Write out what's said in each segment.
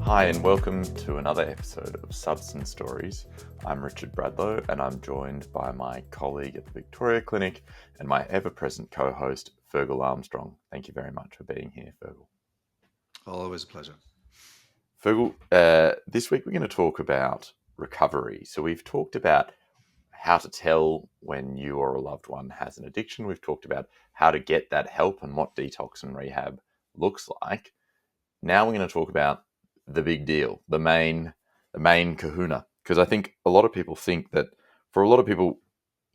Hi, and welcome to another episode of Substance Stories. I'm Richard Bradlow, and I'm joined by my colleague at the Victoria Clinic and my ever-present co-host, Fergal Armstrong. Thank you very much for being here, Fergal. Always a pleasure. Fergal, this week we're going to talk about recovery. So we've talked about how to tell when you or a loved one has an addiction. We've talked about how to get that help and what detox and rehab looks like. Now we're going to talk about the big deal, the main kahuna. Because I think a lot of people think that for a lot of people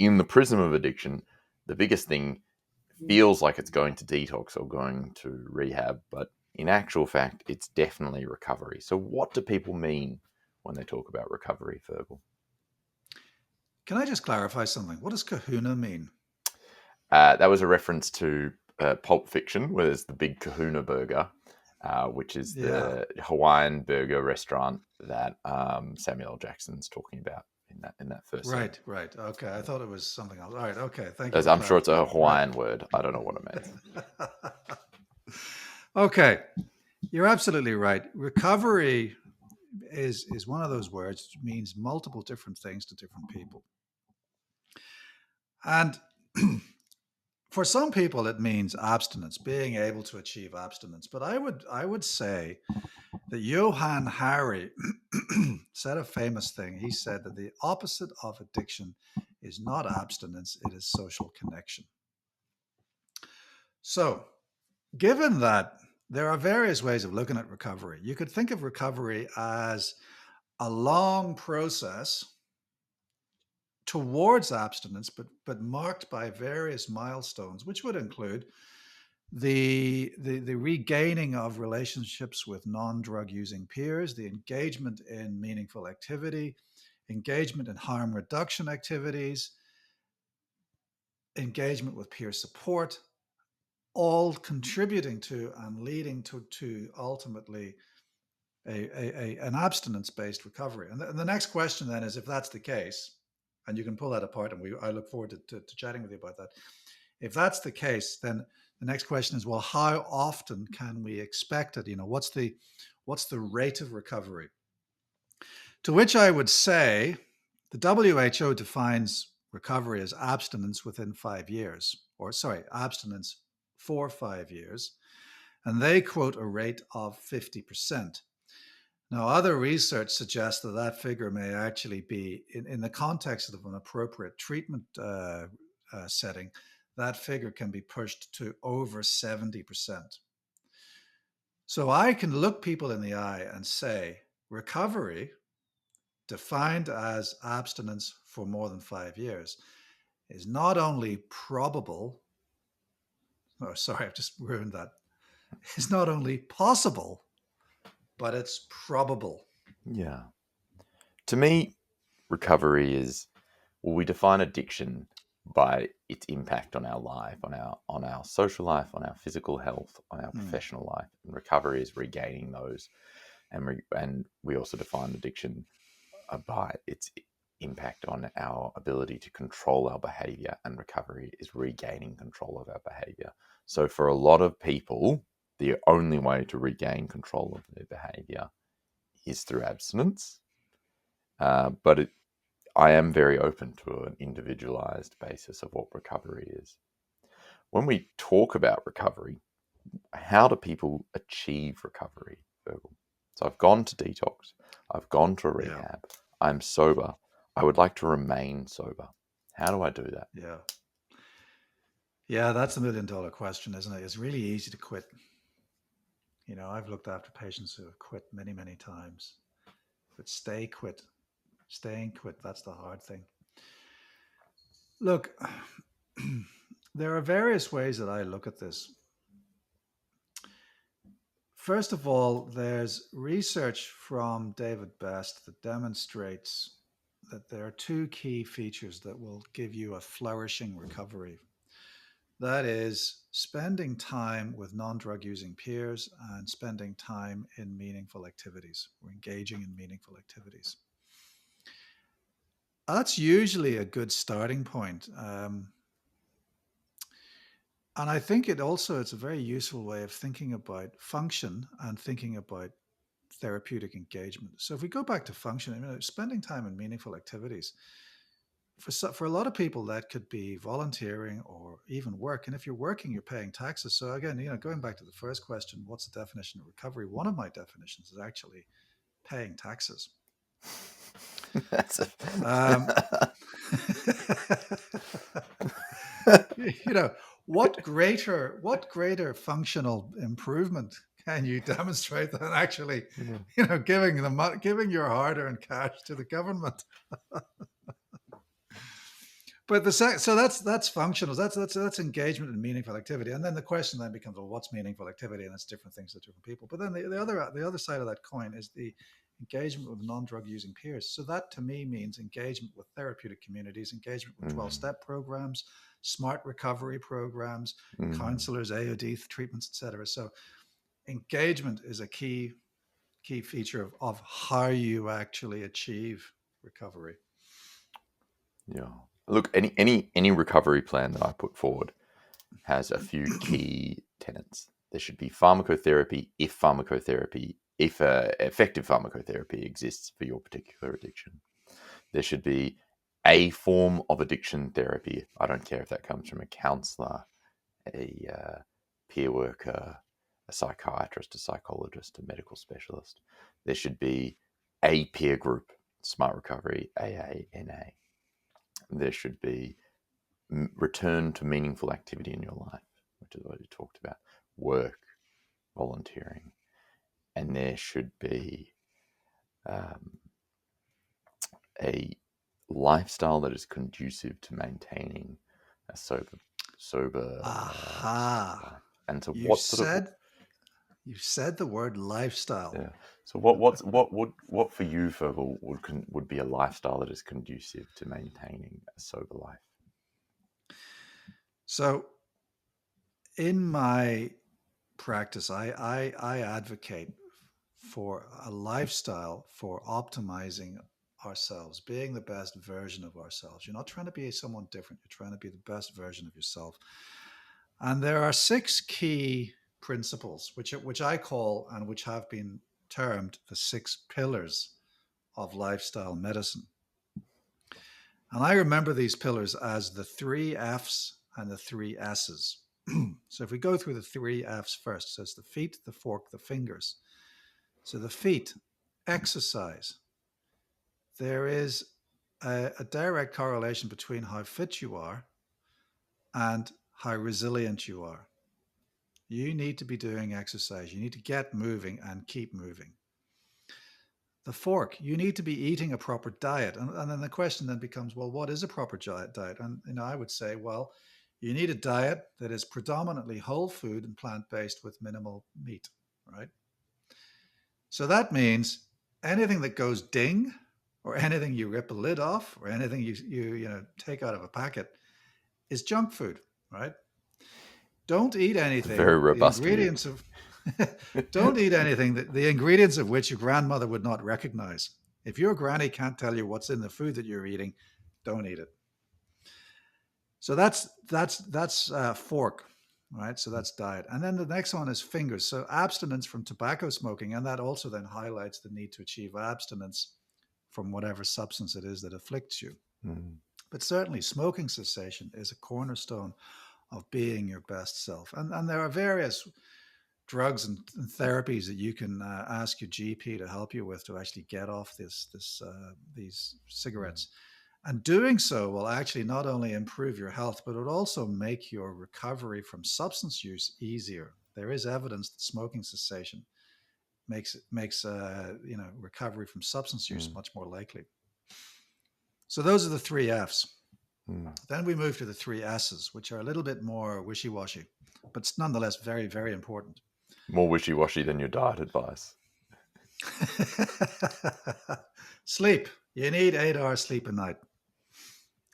in the prism of addiction, the biggest thing feels like it's going to detox or going to rehab, but in actual fact, it's definitely recovery. So what do people mean when they talk about recovery, Fergal? Can I just clarify something? What does kahuna mean? That was a reference to Pulp Fiction, where there's the big kahuna burger, which is the Hawaiian burger restaurant that Samuel L. Jackson's talking about in that first scene. Right. Okay, I thought it was something else. All right. Okay, thank you. I'm sure it's a Hawaiian word. I don't know what it means. Okay, you're absolutely right. Recovery is one of those words that means multiple different things to different people, and for some people it means abstinence, being able to achieve abstinence. But I would say that Johann Hari said a famous thing. He said that the opposite of addiction is not abstinence, it is social connection. So, given that there are various ways of looking at recovery, you could think of recovery as a long process towards abstinence, but marked by various milestones, which would include the regaining of relationships with non-drug using peers, the engagement in meaningful activity, engagement in harm reduction activities, engagement with peer support, all contributing to and leading to ultimately an abstinence-based recovery. And the next question then is, if that's the case, and you can pull that apart, and I look forward to chatting with you about that. If that's the case, then the next question is, well, how often can we expect it? What's the rate of recovery? To which I would say the WHO defines recovery as abstinence within 5 years, abstinence for 5 years. And they quote a rate of 50%. Now, other research suggests that figure may actually be, in the context of an appropriate treatment setting, that figure can be pushed to over 70%. So I can look people in the eye and say, recovery, defined as abstinence for more than 5 years, is not only probable, I've just ruined that. It's not only possible, but it's probable. Yeah. To me, recovery is, we define addiction by its impact on our life, on our social life, on our physical health, on our professional life. And recovery is regaining those. And we also define addiction by its impact on our ability to control our behavior, and recovery is regaining control of our behavior. So for a lot of people, the only way to regain control of their behavior is through abstinence. But I am very open to an individualized basis of what recovery is. When we talk about recovery, how do people achieve recovery, Virgil? So I've gone to detox, I've gone to rehab, I'm sober, I would like to remain sober. How do I do that? Yeah, that's $1 million question, isn't it? It's really easy to quit. I've looked after patients who have quit many, many times. But staying quit, that's the hard thing. Look, there are various ways that I look at this. First of all, there's research from David Best that demonstrates that there are 2 key features that will give you a flourishing recovery. That is spending time with non-drug using peers and spending time in meaningful activities, or engaging in meaningful activities. That's usually a good starting point. And I think it's a very useful way of thinking about function and thinking about therapeutic engagement. So if we go back to function, spending time in meaningful activities, for a lot of people that could be volunteering or even work. And if you're working, you're paying taxes. So again, going back to the first question, what's the definition of recovery? One of my definitions is actually paying taxes. That's Um, a you know, what greater functional improvement can you demonstrate than actually, yeah. giving your hard-earned cash to the government? But so that's functional. That's engagement and meaningful activity. And then the question then becomes, well, what's meaningful activity? And it's different things to different people. But then the other side of that coin is the engagement with non-drug using peers. So that to me means engagement with therapeutic communities, engagement with 12-step programs, smart recovery programs, Mm. counselors, AOD treatments, etc. So engagement is a key feature of how you actually achieve recovery. Yeah. Look, any recovery plan that I put forward has a few key tenets. There should be pharmacotherapy if effective pharmacotherapy exists for your particular addiction. There should be a form of addiction therapy. I don't care if that comes from a counselor, a peer worker, a psychiatrist, a psychologist, a medical specialist. There should be a peer group, Smart Recovery, AA, NA. There should be return to meaningful activity in your life, which is what you talked about, work, volunteering, and there should be um, a lifestyle that is conducive to maintaining a sober Aha. life. And so, You what sort of said you said the word lifestyle. yeah? So, what for you, Fergal, would be a lifestyle that is conducive to maintaining a sober life? So in my practice, I advocate for a lifestyle for optimizing ourselves, being the best version of ourselves. You're not trying to be someone different. You're trying to be the best version of yourself. And there are six key principles, which I call and which have been termed the six pillars of lifestyle medicine. And I remember these pillars as the three F's and the three S's. So if we go through the three F's first, so it's the feet, the fork, the fingers. So the feet, exercise. There is a direct correlation between how fit you are and how resilient you are. You need to be doing exercise. You need to get moving and keep moving. The fork, you need to be eating a proper diet. And then the question then becomes, well, what is a proper diet? And I would say, well, you need a diet that is predominantly whole food and plant-based with minimal meat, right? So that means anything that goes ding, or anything you rip a lid off, or anything you take out of a packet is junk food, right? Don't eat Very anything. The robust view. ingredients of don't eat anything that the ingredients of which your grandmother would not recognize. If your granny can't tell you what's in the food that you're eating, don't eat it. So that's fork, right? So that's diet, and then the next one is fingers. So abstinence from tobacco smoking, and that also then highlights the need to achieve abstinence from whatever substance it is that afflicts you. Mm. But certainly, smoking cessation is a cornerstone of being your best self. And there are various drugs and therapies that you can ask your GP to help you with to actually get off these cigarettes. And doing so will actually not only improve your health, but it will also make your recovery from substance use easier. There is evidence that smoking cessation makes recovery from substance use Mm. much more likely. So those are the three F's. Mm. Then we move to the three S's, which are a little bit more wishy-washy, but nonetheless very, very important. More wishy-washy than your diet advice. Sleep. You need 8 hours sleep a night.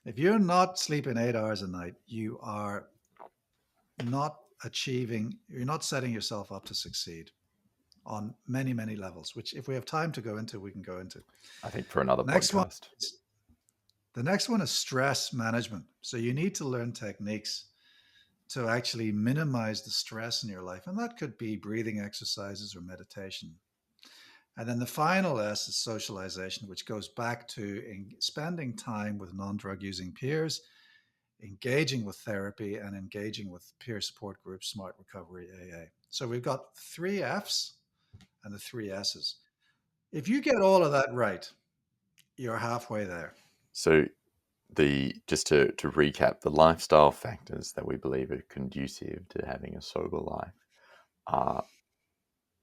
If you're not sleeping 8 hours a night, you are you're not setting yourself up to succeed on many, many levels, which if we have time to go into, we can go into. I think for another Next one podcast. is the next one is stress management. So you need to learn techniques to actually minimize the stress in your life. And that could be breathing exercises or meditation. And then the final S is socialization, which goes back to spending time with non-drug using peers, engaging with therapy, and engaging with peer support groups, Smart Recovery, AA. So we've got 3 Fs and the 3 S's. If you get all of that right, you're halfway there. So just to recap, the lifestyle factors that we believe are conducive to having a sober life are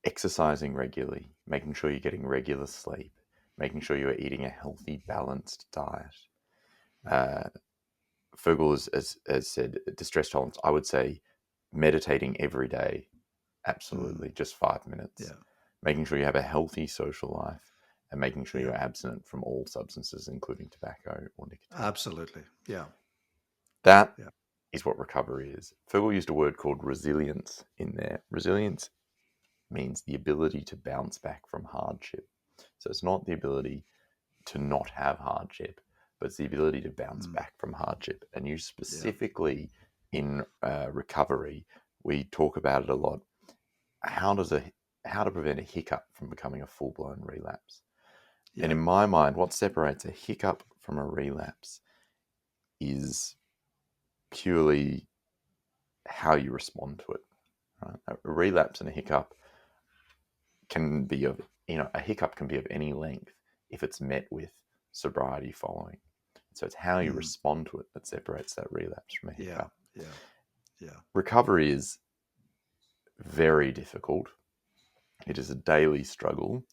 exercising regularly, making sure you're getting regular sleep, making sure you're eating a healthy, balanced diet. Fergal has said distress tolerance. I would say meditating every day, absolutely, just 5 minutes. Yeah. Making sure you have a healthy social life, and making sure Yeah. you're abstinent from all substances, including tobacco or nicotine. Absolutely. Yeah. That is what recovery is. Fergal used a word called resilience in there. Resilience means the ability to bounce back from hardship. So it's not the ability to not have hardship, but it's the ability to bounce back from hardship. And you specifically in recovery, we talk about it a lot. How to prevent a hiccup from becoming a full-blown relapse. And in my mind, what separates a hiccup from a relapse is purely how you respond to it. Right? A relapse and a hiccup can be a hiccup can be of any length if it's met with sobriety following. So it's how you respond to it that separates that relapse from a hiccup. Yeah. Recovery is very difficult. It is a daily struggle,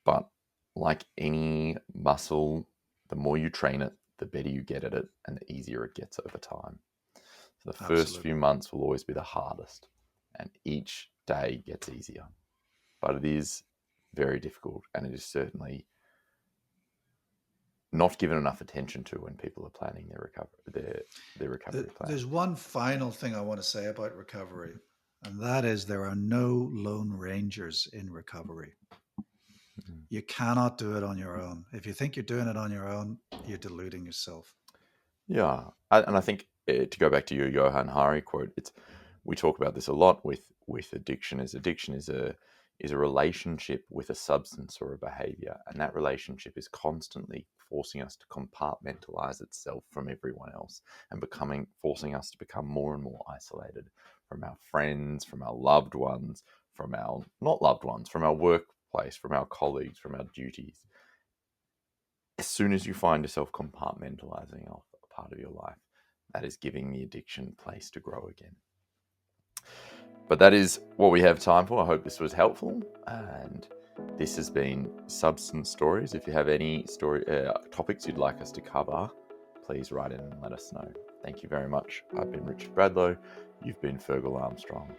but like any muscle, the more you train it, the better you get at it, and the easier it gets over time. So the first few months will always be the hardest, and each day gets easier. But it is very difficult, and it is certainly not given enough attention to when people are planning their recovery plan. There's one final thing I want to say about recovery, and that is there are no lone rangers in recovery. You cannot do it on your own. If you think you're doing it on your own, you're deluding yourself. Yeah, and I think to go back to your Johann Hari quote, we talk about this a lot with addiction. Addiction is a relationship with a substance or a behavior, and that relationship is constantly forcing us to compartmentalize itself from everyone else, and forcing us to become more and more isolated from our friends, from our loved ones, from our not loved ones, from our workplace, from our colleagues, from our duties. As soon as you find yourself compartmentalizing off a part of your life, that is giving the addiction place to grow again. But that is what we have time for. I hope this was helpful. And this has been Substance Stories. If you have any topics you'd like us to cover, please write in and let us know. Thank you very much. I've been Richard Bradlow. You've been Fergal Armstrong.